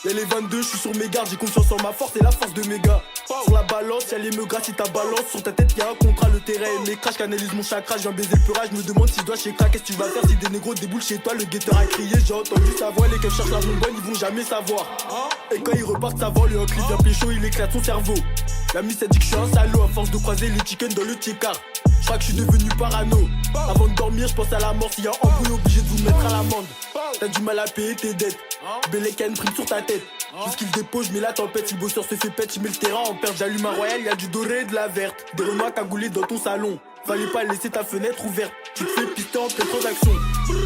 Y'a les 22, je suis sur mes gardes, j'ai confiance en ma force et la force de mes gars. Sur la balance, y'a les meugras si ta balance. Sur ta tête y'a un contrat, le terrain et mes crashs canalise mon chakra. Je viens baiser le peurage, je me demande si je dois chez crack. Qu'est-ce que tu vas faire si des négros déboulent chez toi? Le guetteur a crié, j'ai entendu sa voix. Les keufs cherchent la bonne, ils vont jamais savoir. Et quand ils repartent, ça va, le clip vient pécho, il éclate son cerveau. La miss a dit que je suis un salaud à force de croiser les chickens dans le check-car. Je crois que je suis devenu parano. Avant de dormir, je pense à la mort. S'il y a embrouille, obligé de vous mettre à l'amende. T'as du mal à payer tes dettes. Belleken prime sur ta tête. Jusqu'il dépose, je mets la tempête. Si le bosseur se fait pète, je mets le terrain en perte. J'allume un royal, y'a du doré et de la verte. Des renois cagoulés dans ton salon. Fallait pas laisser ta fenêtre ouverte. Tu te fais pister en pleine transaction.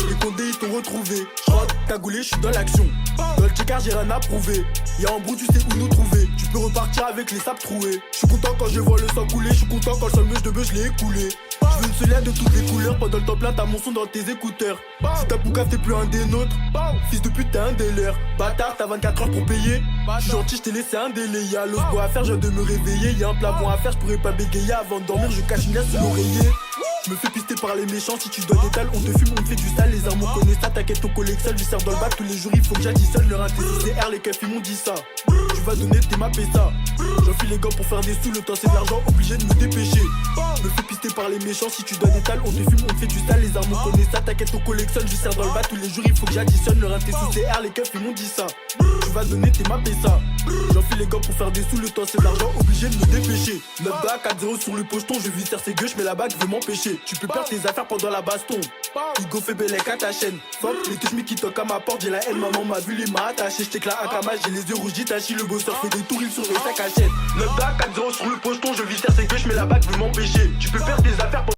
Les condés ils t'ont retrouvé. J'rentre cagoulé, je suis dans l'action. Dans le check-car, j'ai rien à prouver. Y'a en brou, tu sais où nous trouver. Tu peux repartir avec les sables troués. Je suis content quand je vois le sang couler. Je suis content quand le seul meuche de bœuf, je l'ai écoulé. Je veux une seule de toutes les couleurs. Pendant le temps plein, t'as mon son dans tes écouteurs. Si t'as poucave, t'es plus un des nôtres. Fils de pute, t'es un des leurs. Bâtard, t'as 24 heures pour payer. Je suis gentil, je t'ai laissé un délai. Y'a l'os bois à faire, je viens de me réveiller. Y'a un plafond à faire, je pourrais pas bégayer. Avant de dormir, je cache une glace sous l'oreiller. Je me fais pister par les méchants, si tu dois des dalles, on te fume, on te fait du sale. Les armes on connaît ça, t'inquiète ton collectionne, je sers dans le bac tous les jours, il faut que j'additionnne leur CR, les keufs ils m'ont dit ça. Tu vas donner tes maps et ça. J'enfile les gants pour faire des sous, le temps c'est de l'argent, obligé de me dépêcher. Je me fais pister par les méchants, si tu dois des dalles, on te fume, on te fait du sale. Les armes on connaît ça, t'inquiète ton collectionne, je sers dans le bac tous les jours, il faut que j'additionne leur CR, les keufs ils m'ont dit ça. Tu vas donner tes maps et ça. J'enfile les gants pour faire des sous, le temps c'est de l'argent, obligé de me dépêcher. 9 bas, 4-0 sur le pocheton, je vis ses gueux, je mets la bague, je veux m'empêcher. Tu peux perdre tes affaires pendant la baston. Igo fait bellec à ta chaîne. Fuck, les touches qui toquent à ma porte, j'ai la haine, maman m'a vu, les m'a attaché. J't'ai à Kama, j'ai les yeux rouges, j'tachi, le bosseur fait des tours, il sur les sacs à chaîne. 9 bas, 4-0 sur le pocheton, je vis ses gueux, je mets la bague, je veux m'empêcher. Tu peux perdre tes affaires pendant